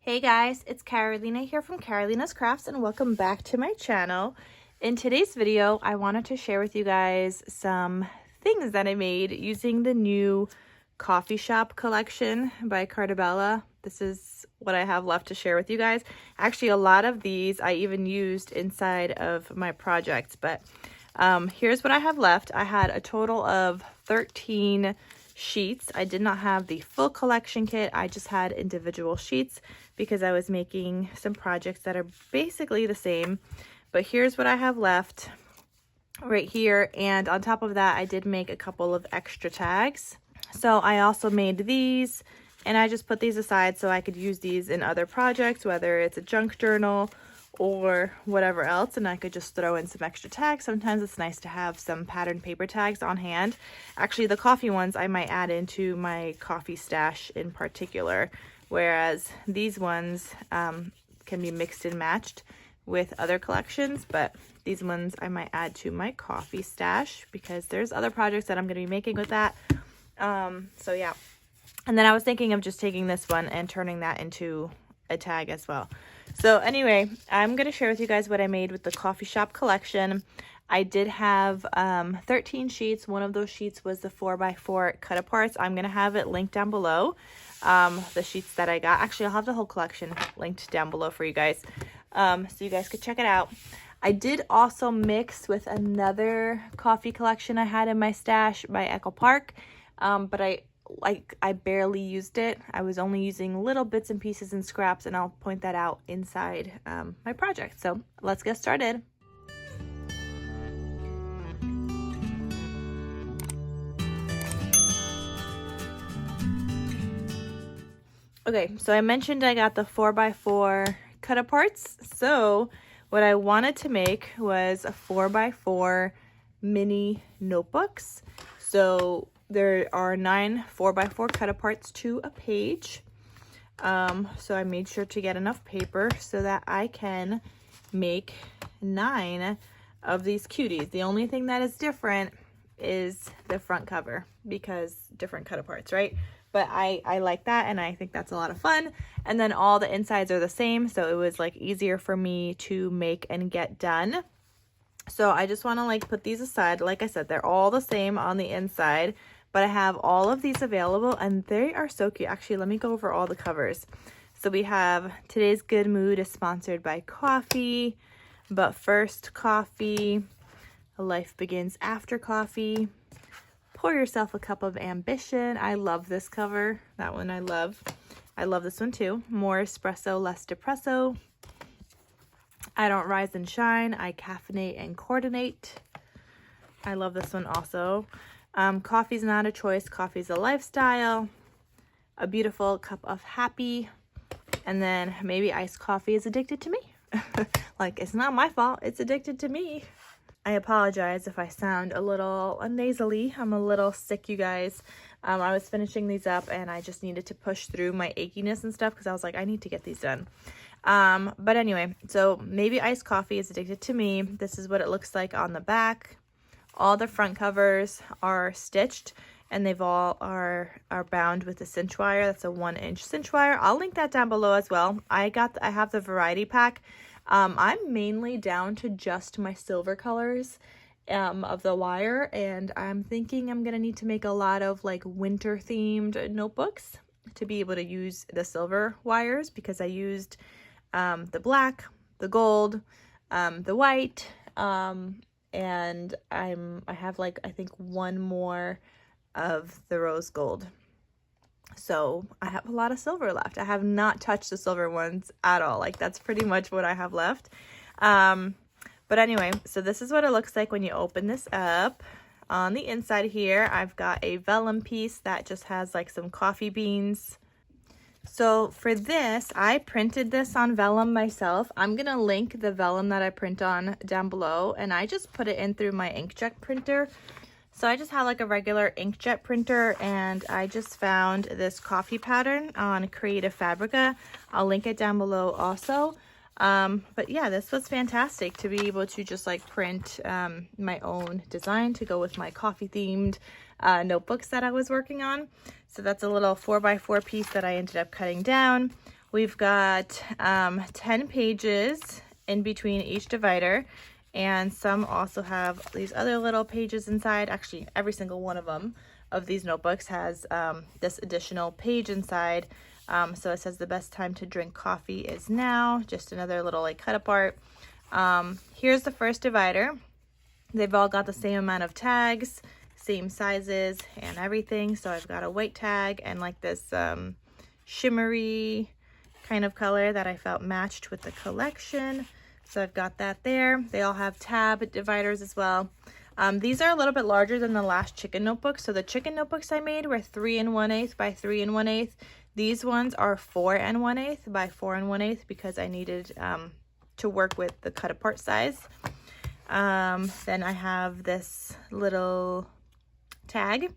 Hey guys, it's Carolina here from KarolinasKrafts and welcome back to my channel. In today's video, I wanted to share with you guys some things that I made using the new coffee shop collection by Carta Bella. This is what I have left to share with you guys. Actually, a lot of these I even used inside of my projects, but here's what I have left. I had a total of 13 sheets. I did not have the full collection kit. I just had individual sheets because I was making some projects that are basically the same. But here's what I have left right here. And on top of that, I did make a couple of extra tags. So I also made these and I just put these aside so I could use these in other projects, whether it's a junk journal or whatever else, and I could just throw in some extra tags. Sometimes it's nice to have some patterned paper tags on hand. Actually, the coffee ones I might add into my coffee stash in particular, whereas these ones can be mixed and matched with other collections, but these ones I might add to my coffee stash because there's other projects that I'm going to be making with that. So yeah. And then I was thinking of just taking this one and turning that into a tag as well. So anyway, I'm going to share with you guys what I made with the coffee shop collection. I did have 13 sheets. One of those sheets was the 4x4 cut aparts. I'm going to have it linked down below, the sheets that I got. Actually, I'll have the whole collection linked down below for you guys, so you guys could check it out. I did also mix with another coffee collection I had in my stash by Echo Park, but I barely used it. I was only using little bits and pieces and scraps, and I'll point that out inside my project. So let's get started. Okay, so I mentioned I got the 4x4 cut aparts. So what I wanted to make was a 4x4 mini notebooks. So there are 9 4x4 cut aparts to a page. So I made sure to get enough paper so that I can make 9 of these cuties. The only thing that is different is the front cover because different cut aparts, right? But I like that and I think that's a lot of fun. And then all the insides are the same, so it was like easier for me to make and get done. So I just want to like put these aside. Like I said, they're all the same on the inside, but I have all of these available and they are so cute. Actually, let me go over all the covers. So we have Today's Good Mood is sponsored by coffee, but first coffee, life begins after coffee, pour yourself a cup of ambition. I love this cover. That one I love. I love this one too. More espresso, less depresso. I don't rise and shine. I caffeinate and coordinate. I love this one also. Coffee's not a choice. Coffee's a lifestyle. A beautiful cup of happy. And then maybe iced coffee is addicted to me. Like, it's not my fault. It's addicted to me. I apologize if I sound a little nasally. I'm a little sick, you guys. I was finishing these up and I just needed to push through my achiness and stuff because I was like, I need to get these done. But anyway, so maybe iced coffee is addicted to me. This is what it looks like on the back. All the front covers are stitched and they've all are bound with a cinch wire. That's a 1-inch cinch wire. I'll link that down below as well. I have the variety pack. I'm mainly down to just my silver colors of the wire, and I'm thinking I'm gonna need to make a lot of like winter themed notebooks to be able to use the silver wires because I used the black, the gold, the white, and I have like I think one more of the rose gold. So I have a lot of silver left. I have not touched the silver ones at all. Like that's pretty much what I have left. But anyway, so this is what it looks like when you open this up. On the inside here, I've got a vellum piece that just has like some coffee beans. So for this, I printed this on vellum myself. I'm going to link the vellum that I print on down below, and I just put it in through my inkjet printer. So I just have like a regular inkjet printer, and I just found this coffee pattern on Creative Fabrica. I'll link it down below also. But yeah, this was fantastic to be able to just like print my own design to go with my coffee themed notebooks that I was working on. So that's a little 4x4 piece that I ended up cutting down. We've got 10 pages in between each divider, and some also have these other little pages inside. Actually, every single one of them of these notebooks has this additional page inside. So it says the best time to drink coffee is now. Just another little like cut apart. Here's the first divider. They've all got the same amount of tags, same sizes and everything. So I've got a white tag and like this shimmery kind of color that I felt matched with the collection. So I've got that there. They all have tab dividers as well. These are a little bit larger than the last chicken notebook. So the chicken notebooks I made were 3 1/8 by 3 1/8. These ones are 4 1/8 by 4 1/8 because I needed to work with the cut apart size. Then I have this little tag,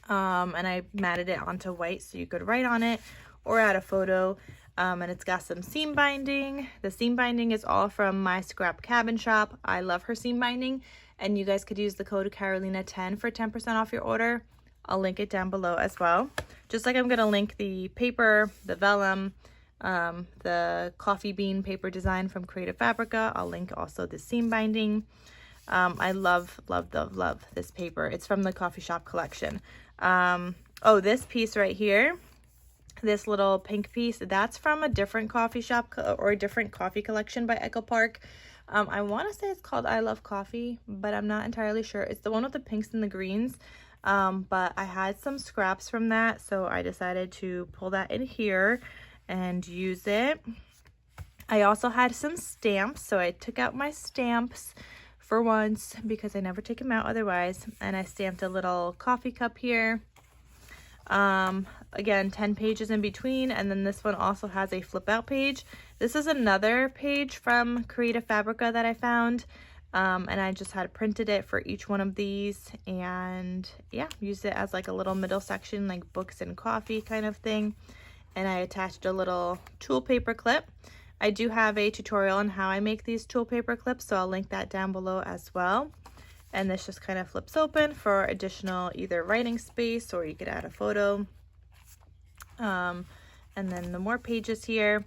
and I matted it onto white so you could write on it or add a photo. And it's got some seam binding. The seam binding is all from my scrap cabin shop. I love her seam binding, and you guys could use the code Carolina10 for 10% off your order. I'll link it down below as well. Just like I'm gonna link the paper, the vellum, the coffee bean paper design from Creative Fabrica. I'll link also the seam binding. I love this paper. It's from the coffee shop collection. Oh, this piece right here, this little pink piece, that's from a different coffee shop or a different coffee collection by Echo Park. I want to say it's called I Love Coffee, but I'm not entirely sure. It's the one with the pinks and the greens. But I had some scraps from that, so I decided to pull that in here and use it. I also had some stamps, so I took out my stamps for once because I never take them out otherwise, and I stamped a little coffee cup here. Again, 10 pages in between, and then this one also has a flip out page. This is another page from Creative Fabrica that I found, and I just had printed it for each one of these, and yeah, used it as like a little middle section, like books and coffee kind of thing. And I attached a little tool paper clip. I do have a tutorial on how I make these tool paper clips, so I'll link that down below as well. And this just kind of flips open for additional either writing space, or you could add a photo. And then the more pages here.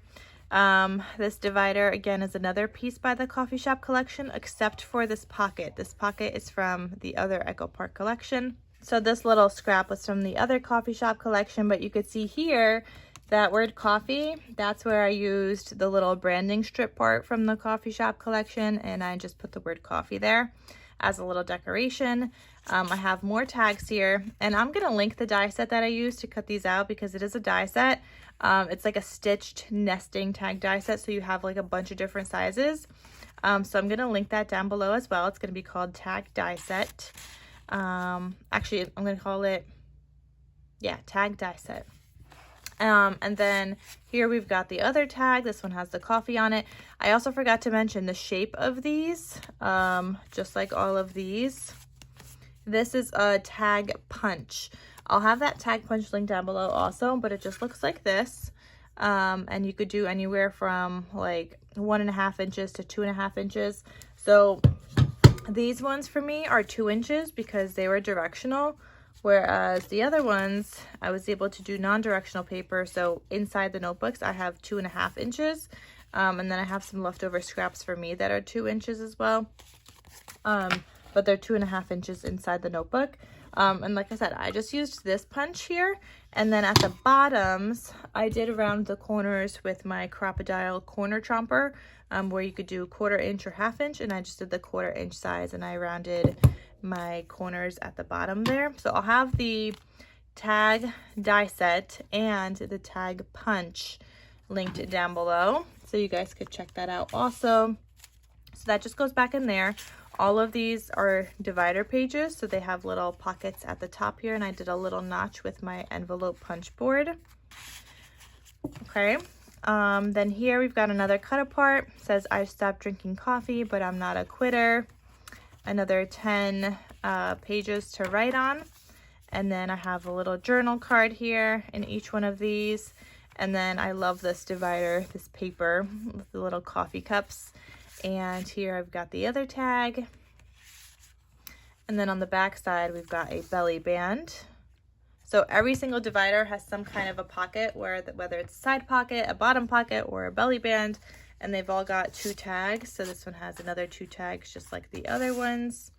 This divider again is another piece by the coffee shop collection, except for this pocket. This pocket is from the other Echo Park collection. So this little scrap was from the other coffee shop collection, but you could see here that word coffee, that's where I used the little branding strip part from the coffee shop collection, and I just put the word coffee there as a little decoration. I have more tags here, and I'm gonna link the die set that I used to cut these out because it is a die set. It's like a stitched nesting tag die set, so you have like a bunch of different sizes. So I'm gonna link that down below as well. It's gonna be called Tag Die Set. Actually, I'm gonna call it, yeah, Tag Die Set. And then here we've got the other tag. This one has the coffee on it. I also forgot to mention the shape of these, just like all of these. This is a tag punch. I'll have that tag punch link down below also, but it just looks like this. And you could do anywhere from like 1.5 inches to 2.5 inches. So these ones for me are 2 inches because they were directional. Whereas the other ones, I was able to do non-directional paper. So inside the notebooks, I have 2.5 inches. And then I have some leftover scraps for me that are 2 inches as well. But they're 2.5 inches inside the notebook. And like I said, I just used this punch here. And then at the bottoms, I did around the corners with my Crocodile corner chomper, where you could do 1/4 inch or 1/2 inch. And I just did the 1/4 inch size, and I rounded my corners at the bottom there. So I'll have the tag die set and the tag punch linked down below, so you guys could check that out also. So that just goes back in there. All of these are divider pages, so they have little pockets at the top here, and I did a little notch with my envelope punch board. Okay, then here we've got another cut apart. It says, I've stopped drinking coffee, but I'm not a quitter. Another 10 pages to write on. And then I have a little journal card here in each one of these. And then I love this divider, this paper with the little coffee cups. And here I've got the other tag. And then on the back side, we've got a belly band. So every single divider has some kind of a pocket, whether it's a side pocket, a bottom pocket, or a belly band, and they've all got 2 tags. So this one has another 2 tags just like the other ones.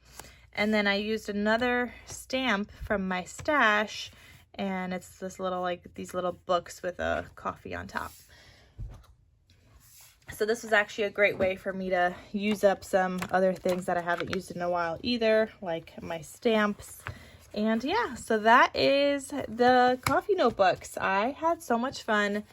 And then I used another stamp from my stash, and it's this little, like these little books with a coffee on top. So this was actually a great way for me to use up some other things that I haven't used in a while either, like my stamps. And yeah, so that is the coffee notebooks. I had so much fun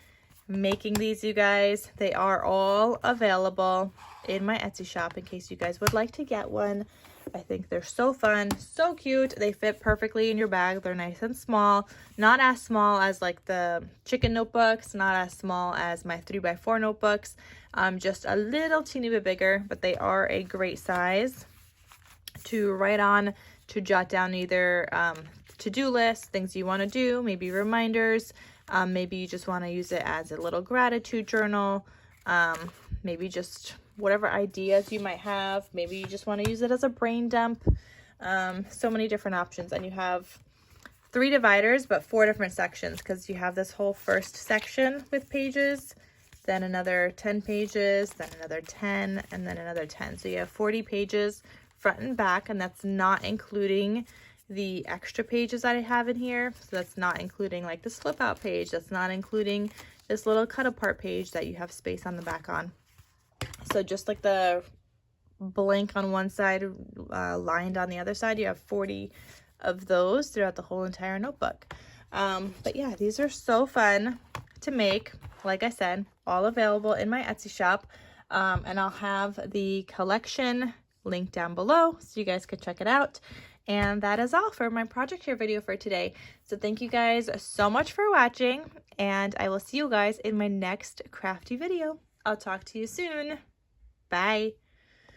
making these, you guys. They are all available in my Etsy shop in case you guys would like to get one. I think they're so fun, so cute. They fit perfectly in your bag. They're nice and small, not as small as like the chicken notebooks, not as small as my 3x4 notebooks, just a little teeny bit bigger, but they are a great size to write on, to jot down either to-do lists, things you want to do, maybe reminders, maybe you just want to use it as a little gratitude journal, maybe just whatever ideas you might have. Maybe you just want to use it as a brain dump. So many different options. And you have 3 dividers, but 4 different sections, because you have this whole first section with pages, then another 10 pages, then another 10, and then another 10. So you have 40 pages front and back, and that's not including the extra pages that I have in here. So that's not including like this flip out page. That's not including this little cut apart page that you have space on the back on. So just like the blank on one side, lined on the other side, you have 40 of those throughout the whole entire notebook. But yeah, these are so fun to make. Like I said, all available in my Etsy shop. And I'll have the collection linked down below so you guys can check it out. And that is all for my project share video for today. So thank you guys so much for watching, and I will see you guys in my next crafty video. I'll talk to you soon. Bye.